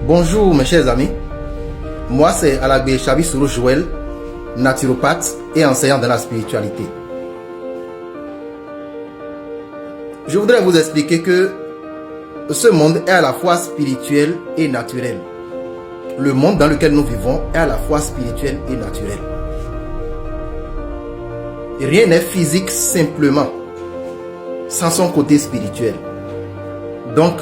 Bonjour mes chers amis, moi c'est Alagbe Chabisoro Joël, naturopathe et enseignant dans la spiritualité. Je voudrais vous expliquer que ce monde est à la fois spirituel et naturel. Le monde dans lequel nous vivons est à la fois spirituel et naturel. Rien n'est physique simplement sans son côté spirituel. Donc,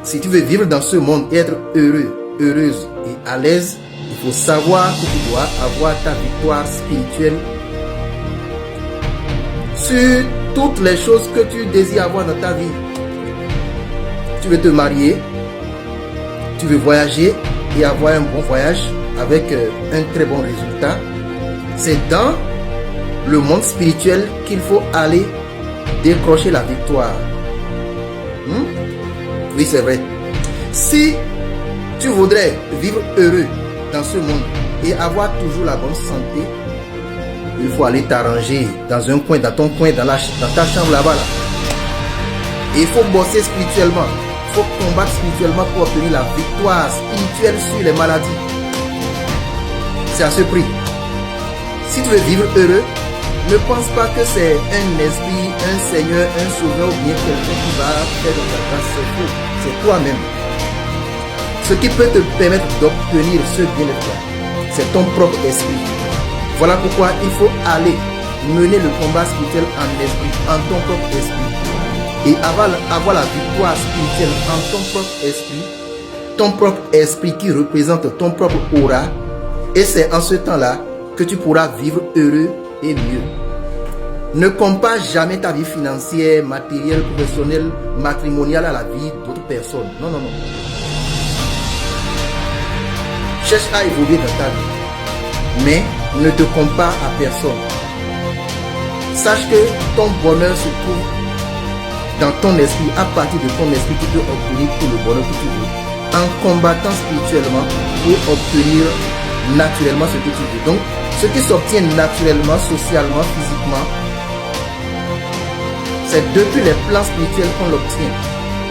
si tu veux vivre dans ce monde et être heureux, heureuse et à l'aise, il faut savoir que tu dois avoir ta victoire spirituelle sur toutes les choses que tu désires avoir dans ta vie. Tu veux te marier, tu veux voyager et avoir un bon voyage avec un très bon résultat. C'est dans le monde spirituel qu'il faut aller décrocher la victoire. Oui, c'est vrai. Si tu voudrais vivre heureux dans ce monde et avoir toujours la bonne santé, il faut aller t'arranger dans un coin, dans ton coin, dans ta chambre là-bas. Là. Et il faut bosser spirituellement. Il faut combattre spirituellement pour obtenir la victoire spirituelle sur les maladies. C'est à ce prix. Si tu veux vivre heureux, ne pense pas que c'est un esprit, un seigneur, un sauveur ou bien quelqu'un qui va faire de ta grâce. C'est faux. C'est toi-même. Ce qui peut te permettre d'obtenir ce bien-être, c'est ton propre esprit. Voilà pourquoi il faut aller mener le combat spirituel en esprit, en ton propre esprit. Et avoir la victoire spirituelle en ton propre esprit qui représente ton propre aura. Et c'est en ce temps-là que tu pourras vivre heureux et mieux. Ne compare jamais ta vie financière, matérielle, professionnelle, matrimoniale à la vie d'autres personnes. Non, non, non. Cherche à évoluer dans ta vie. Mais ne te compare à personne. Sache que ton bonheur se trouve dans ton esprit. À partir de ton esprit, tu peux obtenir tout le bonheur que tu veux. En combattant spirituellement pour obtenir naturellement ce que tu veux. Donc, ce qui s'obtient naturellement, socialement, physiquement, c'est depuis les plans spirituels qu'on l'obtient.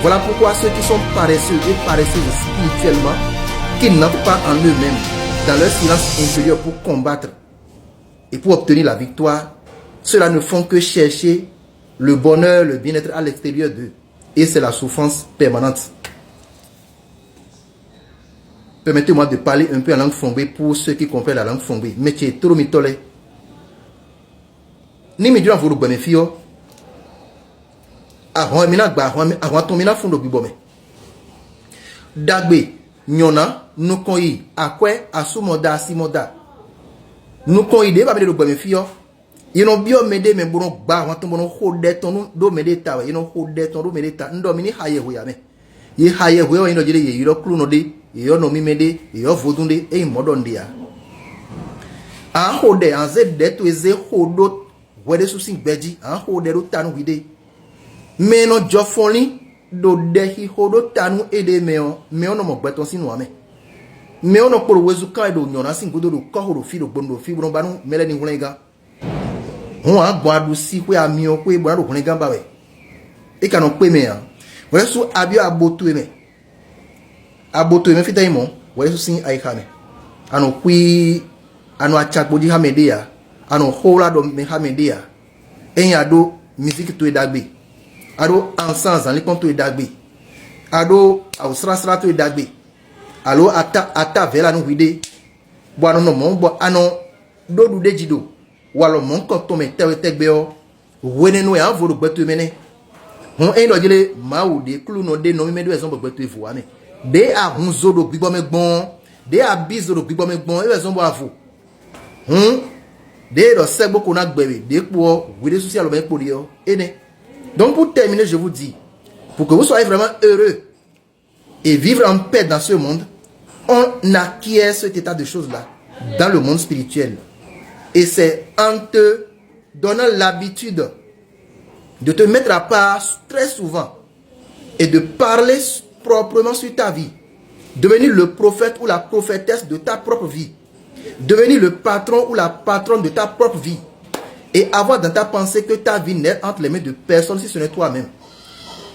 Voilà pourquoi ceux qui sont paresseux et paresseuses spirituellement, qui n'entrent pas en eux-mêmes, dans leur silence intérieur pour combattre et pour obtenir la victoire, ceux-là ne font que chercher le bonheur, le bien-être à l'extérieur d'eux. Et c'est la souffrance permanente. Permettez-moi de parler un peu en langue fongbe pour ceux qui comprennent la langue fongbe. Mais tu es trop mitole. Ni mi dira vuru benefio. Ahon mina gba ahon ton mina fundo bibome. Dagbe nyona nukoyi akwe asumoda asimoda. Nukoyi de ba me de benefio. Yino bio mede me bono gba ahon ton bono hode ton do mede tawe. Yino hode ton do mede ta ndo mini haye hoya me. Ye haye hoya yino jere ye yiro klu no de. Yo no mimede, yo vodunde, e modondia. An hode, an ze detu eze hodot, wede susin beji, an hode ro tanu wide. Meno jofoni, do dehi hodot tanu ede meo no mogbeton sinu ame. Meo no por wezu ka do nyona sin gudo do kohoro fi do bondo fi bron banu mele ni hulenga. Hon an boadu si kwe amio kwe boadu hulenga bawe. E kanon kwe me an. Wede su abio abotu eme. Aboto me fita imo wale susin aikame ano kui ano achakboji hamedia ano hola do me hamedia enya do musique to edagbe ado encens en likon to edagbe ado ausra to edagbe alo ata vela no wide bo ano no mo bo ano do du dejido walo mon kon to me tegbe o wene no ya vodo gbeto mene hon en do jile maude klu no de no me do ezon gbeto efu ame. De a hunzo do gbigbo megbon, de a bizo do gbigbo megbon, e zon bo afu. De do segbo ko na gbere, de po wede social lo po dio, ene. Donc pour terminer, je vous dis, pour que vous soyez vraiment heureux et vivre en paix dans ce monde, on acquiert cet état de choses-là dans le monde spirituel. Et c'est en te donnant l'habitude de te mettre à part très souvent et de parler proprement sur ta vie, devenir le prophète ou la prophétesse de ta propre vie, devenir le patron ou la patronne de ta propre vie, et avoir dans ta pensée que ta vie n'est entre les mains de personne si ce n'est toi-même.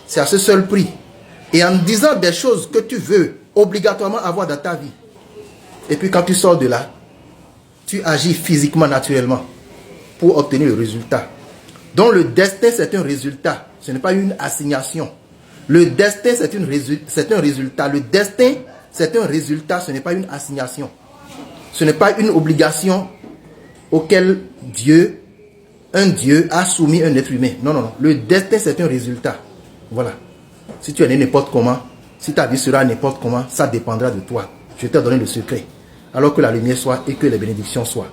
C'est à ce seul prix. Et en disant des choses que tu veux obligatoirement avoir dans ta vie. Et puis quand tu sors de là, tu agis physiquement, naturellement, pour obtenir le résultat. Donc le destin, c'est un résultat. Ce n'est pas une assignation. Le destin, c'est un résultat. Le destin, c'est un résultat. Ce n'est pas une assignation. Ce n'est pas une obligation auquel un Dieu a soumis un être humain. Non, non, non. Le destin, c'est un résultat. Voilà. Si tu es né n'importe comment, si ta vie sera n'importe comment, ça dépendra de toi. Je t'ai donné le secret. Alors que la lumière soit et que les bénédictions soient.